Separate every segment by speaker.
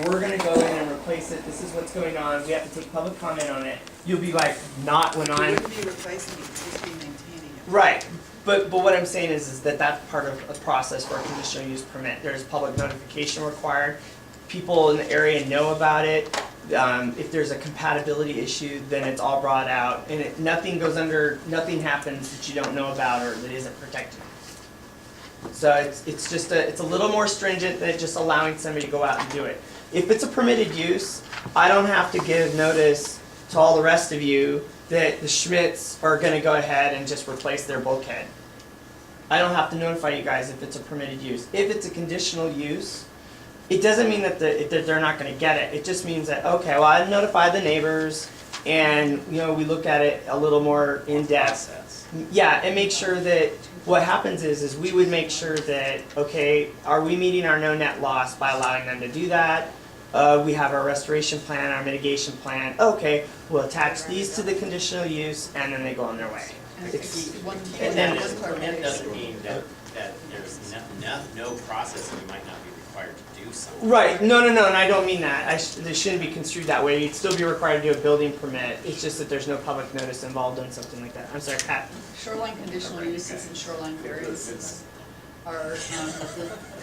Speaker 1: we're gonna go in and replace it, this is what's going on, we have to take public comment on it, you'll be like, not when
Speaker 2: You
Speaker 1: I'm.
Speaker 2: wouldn't be replacing it, you'd just be maintaining it.
Speaker 1: Right, but what I'm saying is that that's part of a process for a conditional use permit. There's public notification required. People in the area know about it. If there's a compatibility issue, then it's all brought out, and nothing nothing happens that you don't know about or that isn't protected. So it's just it's a little more stringent than just allowing somebody to go out and do it. If it's a permitted use, I don't have to give notice to all the rest of you that the Schmidts are gonna go ahead and just replace their bulkhead. I don't have to notify you guys if it's a permitted use. If it's a conditional use, it doesn't mean that they're not gonna get it. It just means that, okay, well, I notify the neighbors and, we look at it a little more in depth. Yeah, and make sure that what happens is we would make sure that, okay, are we meeting our no net loss by allowing them to do that? We have our restoration plan, our mitigation plan. Okay, we'll attach these to the conditional use, and then they go on their way.
Speaker 2: And
Speaker 1: And then-
Speaker 3: Permit doesn't mean that there's no process and you might not be required to do something.
Speaker 1: Right, no, and I don't mean that. They shouldn't be construed that way. You'd still be required to do a building permit. It's just that there's no public notice involved in something like that. I'm sorry, Pat.
Speaker 4: Shoreline conditional uses and shoreline variances are,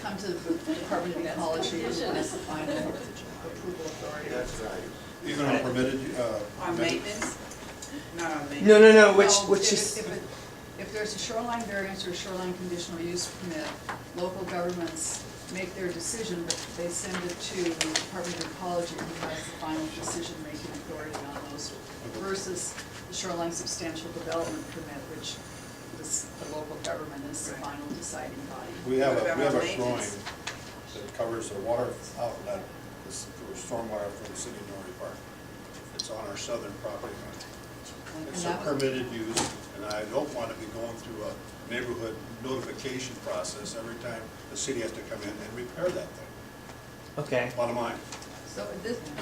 Speaker 4: come to the Department of Ecology as the final approval authority.
Speaker 5: That's right. Even on permitted,
Speaker 2: On maintenance? Not on maintenance.
Speaker 1: No, which
Speaker 4: No,
Speaker 1: is,
Speaker 4: if there's a shoreline variance or a shoreline conditional use permit, local governments make their decision, but they send it to the Department of Ecology, who has the final decision-making authority on those, versus the shoreline substantial development permit, which the local government is the final deciding body.
Speaker 5: we have
Speaker 2: What
Speaker 5: a
Speaker 2: about
Speaker 5: drawing
Speaker 2: maintenance?
Speaker 5: that covers the water outlet, for stormwater for the city of Normandy Park. It's on our southern property line. It's a permitted use, and I don't want to be going through a neighborhood notification process every time the city has to come in and repair that thing.
Speaker 1: okay.
Speaker 5: Bottom line,
Speaker 4: So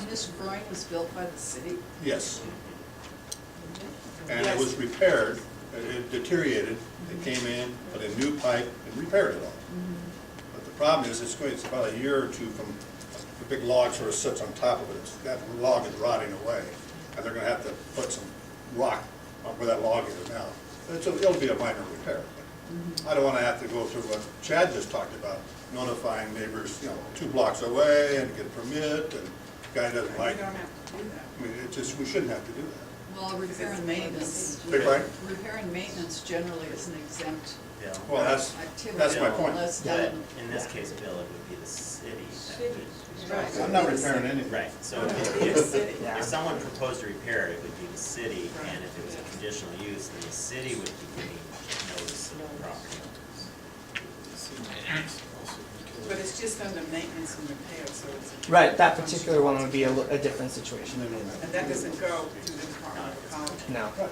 Speaker 4: this groin was built by the city?
Speaker 5: yes. And it was repaired, it deteriorated, it came in, put a new pipe, and repaired it all. But the problem is, it's about a year or two from the big log sort of sits on top of it. That log is rotting away, and they're gonna have to put some rock up where that log is now. It'll be a minor repair. I don't wanna have to go through what Chad just talked about, notifying neighbors, 2 blocks away and get a permit, and the guy doesn't
Speaker 2: You
Speaker 5: like
Speaker 2: don't
Speaker 5: it.
Speaker 2: have to do that.
Speaker 5: I mean, we shouldn't have to do that.
Speaker 4: Well, repair and maintenance,
Speaker 5: Big right?
Speaker 4: repair and maintenance generally is an exempt
Speaker 3: Bill.
Speaker 5: Well, that's
Speaker 4: activity.
Speaker 5: my point.
Speaker 4: Unless
Speaker 3: But
Speaker 4: done.
Speaker 3: in this case, Bill, it would be the city. that would-
Speaker 4: Right.
Speaker 5: I'm not repairing anything.
Speaker 3: Right, so
Speaker 2: City.
Speaker 3: if someone proposed to repair it, it would be the city, and if it was a conditional use, then the city would be giving notice of the property owners.
Speaker 2: But it's just under maintenance and repair, so it's.
Speaker 1: Right, that particular one would be a different situation.
Speaker 2: And that doesn't go to the Department of Ecology.
Speaker 1: No.
Speaker 5: Right.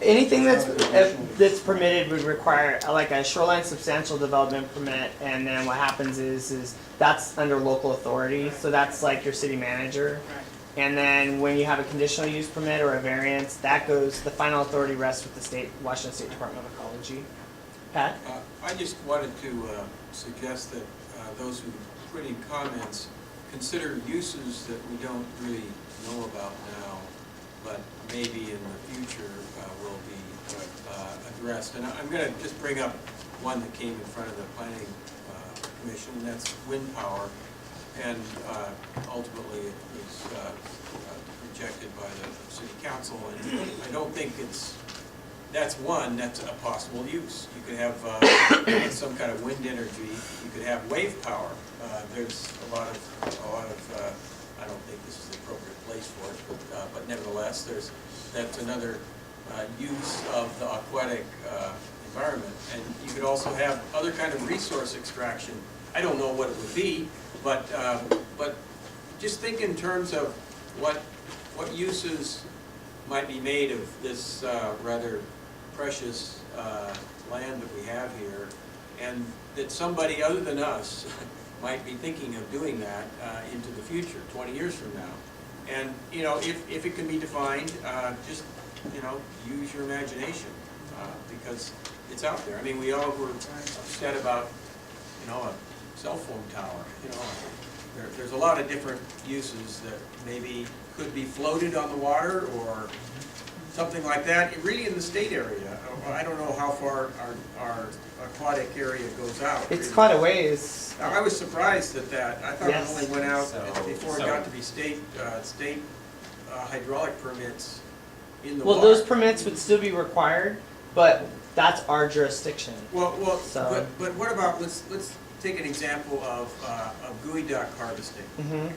Speaker 1: Anything that's permitted would require like a shoreline substantial development permit, and then what happens is that's under local authority, so that's like your city manager.
Speaker 2: Right.
Speaker 1: And then when you have a conditional use permit or a variance, that goes, the final authority rests with the Washington State Department of Ecology. Pat?
Speaker 6: I just wanted to suggest that those who put in comments consider uses that we don't really know about now, but maybe in the future will be addressed. And I'm going to just bring up one that came in front of the Planning Commission, and that's wind power. And ultimately it was rejected by the City Council, and I don't think that's a possible use. You could have some kind of wind energy. You could have wave power. There's a lot of I don't think this is the appropriate place for it, but nevertheless, that's another use of the aquatic environment. And you could also have other kind of resource extraction. I don't know what it would be, but just think in terms of what uses might be made of this rather precious land that we have here, and that somebody other than us might be thinking of doing that into the future, 20 years from now. And if it can be defined, just use your imagination because it's out there. I mean, we all were upset about a cell phone tower. there's a lot of different uses that maybe could be floated on the water or something like that, really in the state area. I don't know how far our aquatic area goes out.
Speaker 1: It's
Speaker 6: really.
Speaker 1: quite a ways.
Speaker 6: I was surprised at that. I thought
Speaker 1: Yes.
Speaker 6: it only went out
Speaker 3: So-
Speaker 6: before it got to be state hydraulic permits in the
Speaker 1: Well,
Speaker 6: water.
Speaker 1: those permits would still be required, but that's our jurisdiction.
Speaker 6: Well,
Speaker 1: So-
Speaker 6: but what about, let's take an example of gooey duck harvesting.
Speaker 1: Mm-hmm.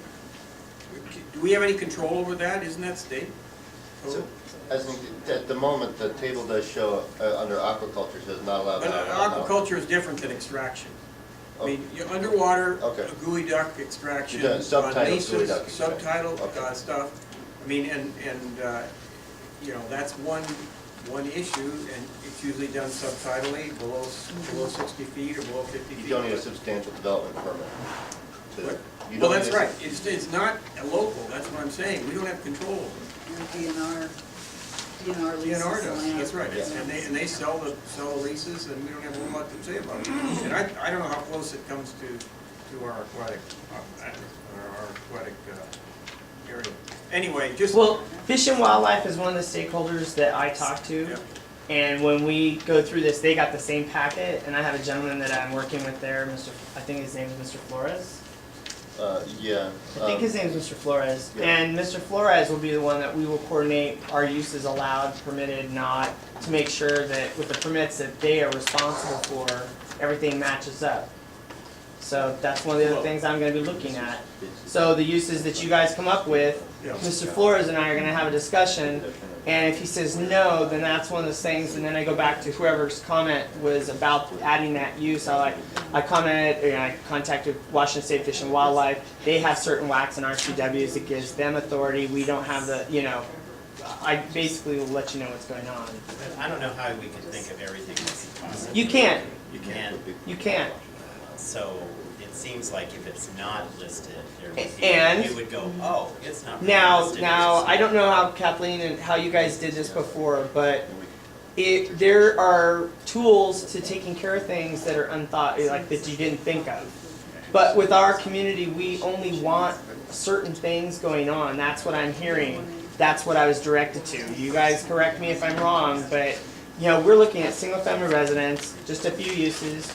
Speaker 6: Do we have any control over that? Isn't that state?
Speaker 7: So, I think at the moment, the table does show, under aquaculture, says not allowed.
Speaker 6: But
Speaker 7: not allowed.
Speaker 6: aquaculture is different than extraction. I mean, you're underwater,
Speaker 7: Okay.
Speaker 6: gooey duck extraction.
Speaker 7: You're doing subtitled
Speaker 6: mesas,
Speaker 7: gooey duck extraction.
Speaker 6: Subtitled
Speaker 7: Okay.
Speaker 6: stuff. I mean, and you know, that's one issue, and it's usually done subtitly, below 60 feet or below 50 feet.
Speaker 7: You don't need a substantial development permit. You
Speaker 6: Well,
Speaker 7: don't
Speaker 6: that's
Speaker 7: need a-
Speaker 6: right. It's not a local, that's what I'm saying. We don't have control over it.
Speaker 4: DNR leases
Speaker 6: DNR
Speaker 4: the
Speaker 6: does,
Speaker 4: land.
Speaker 6: that's right,
Speaker 7: Yeah.
Speaker 6: and they sell the leases, and we don't have a whole lot to say about it. And I don't know how close it comes to our aquatic, area. Anyway, just.
Speaker 1: Well, Fish and Wildlife is one of the stakeholders that I talk to.
Speaker 6: Yeah.
Speaker 1: And when we go through this, they got the same packet, and I have a gentleman that I'm working with there, I think his name is Mr. Flores.
Speaker 7: Yeah.
Speaker 1: I think his name is Mr. Flores.
Speaker 7: Yeah.
Speaker 1: And Mr. Flores will be the one that we will coordinate our uses allowed, permitted, not, to make sure that with the permits that they are responsible for, everything matches up. So that's one of the other things I'm gonna be looking at. So the uses that you guys come up with,
Speaker 6: Yeah.
Speaker 1: Mr. Flores and I are gonna have a discussion, and if he says no, then that's one of those things, and then I go back to whoever's comment was about adding that use. I commented, and I contacted Washington State Fish and Wildlife. They have certain WACs and RCWs that gives them authority. We don't have the, I basically will let you know what's going on.
Speaker 3: But I don't know how we can think of everything as possible.
Speaker 1: You can't,
Speaker 3: And
Speaker 1: you can't.
Speaker 3: so it seems like if it's not listed, there would be,
Speaker 1: And-
Speaker 3: you would go, oh, it's not really
Speaker 1: Now,
Speaker 3: listed.
Speaker 1: I don't know how Kathleen and how you guys did this before, but there are tools to taking care of things that are unthought, like that you didn't think of. But with our community, we only want certain things going on. That's what I'm hearing. That's what I was directed to. You guys correct me if I'm wrong, but we're looking at single-family residence, just a few uses.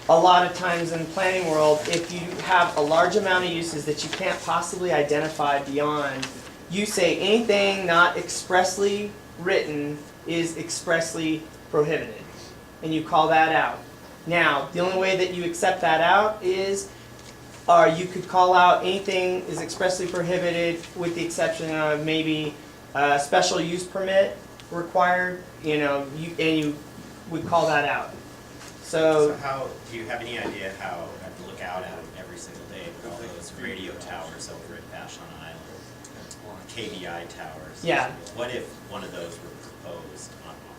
Speaker 1: A lot of times in the planning world, if you have a large amount of uses that you can't possibly identify beyond, you say anything not expressly written is expressly prohibited, and you call that out. Now, the only way that you accept that out is, or you could call out anything is expressly prohibited with the exception of maybe a special use permit required, you would call that out.
Speaker 3: So how, do you have any idea how, I have to look out at them every single day, but all those radio towers over at Vashon Island, KBI towers?
Speaker 1: Yeah.
Speaker 3: What if one of those were proposed?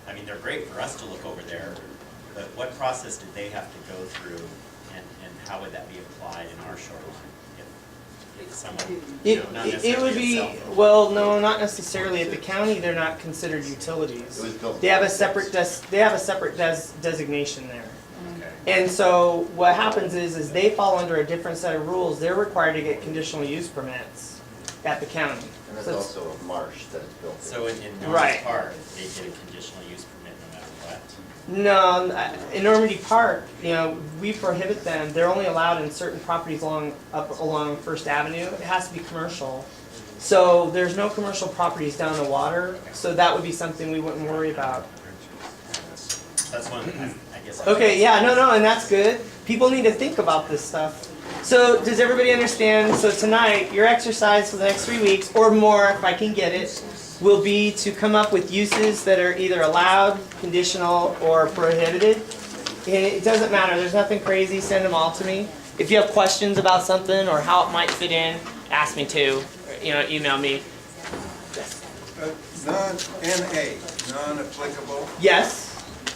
Speaker 3: I mean, they're great for us to look over there, but what process did they have to go through, and how would that be applied in our shoreline? If someone, not
Speaker 1: It would
Speaker 3: necessarily
Speaker 1: be,
Speaker 3: a cell phone.
Speaker 1: well, no, not necessarily. At the county, they're not considered utilities.
Speaker 7: It was built.
Speaker 1: They have a separate designation there.
Speaker 3: Okay.
Speaker 1: And so what happens is they fall under a different set of rules. They're required to get conditional use permits at the county.
Speaker 7: And that's
Speaker 1: So it's-
Speaker 7: also a marsh that is built.
Speaker 3: So in
Speaker 1: Right.
Speaker 3: Normandy Park, they get a conditional use permit no matter what?
Speaker 1: No, in Normandy Park, we prohibit them. They're only allowed in certain properties up along First Avenue. It has to be commercial. So there's no commercial properties down the water, so that would be something we wouldn't worry about.
Speaker 3: That's one, I guess.
Speaker 1: Okay, yeah, no, and that's good. People need to think about this stuff. So does everybody understand? So tonight, your exercise for the next 3 weeks, or more if I can get it, will be to come up with uses that are either allowed, conditional, or prohibited. And it doesn't matter, there's nothing crazy, send them all to me. If you have questions about something or how it might fit in, ask me to, email me.
Speaker 8: Non-NA, non-applicable,
Speaker 1: Yes,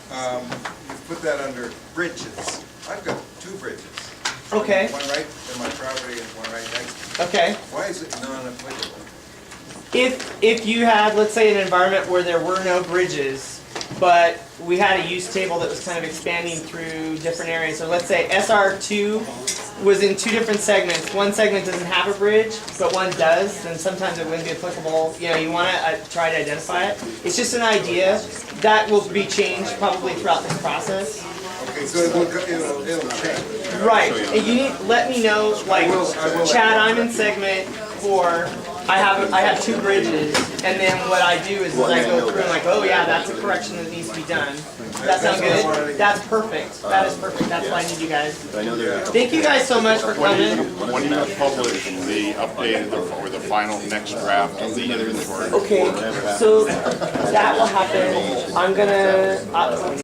Speaker 8: you put that under bridges. I've got 2 bridges.
Speaker 1: okay,
Speaker 8: One right in my property and one right next to me.
Speaker 1: okay.
Speaker 8: Why is it non-applicable?
Speaker 1: If you had, let's say, an environment where there were no bridges, but we had a use table that was kind of expanding through different areas, so let's say SR2 was in two different segments. One segment doesn't have a bridge, but one does, then sometimes it wouldn't be applicable. You know, you want to try to identify it. It's just an idea that will be changed probably throughout this process.
Speaker 8: Okay, so it'll change.
Speaker 1: Right, and you need, let me know, like, Chad, I'm in segment 4, I have 2 bridges, and then what I do is I go through and like, oh yeah, that's a correction that needs to be done. Does that sound good? That's perfect, that is perfect, that's why I need you guys.
Speaker 7: I know there's.
Speaker 1: Thank you guys so much for coming.
Speaker 9: When do you publish the updated or the final next draft of the inventory?
Speaker 1: Okay, so that will happen, I'm gonna,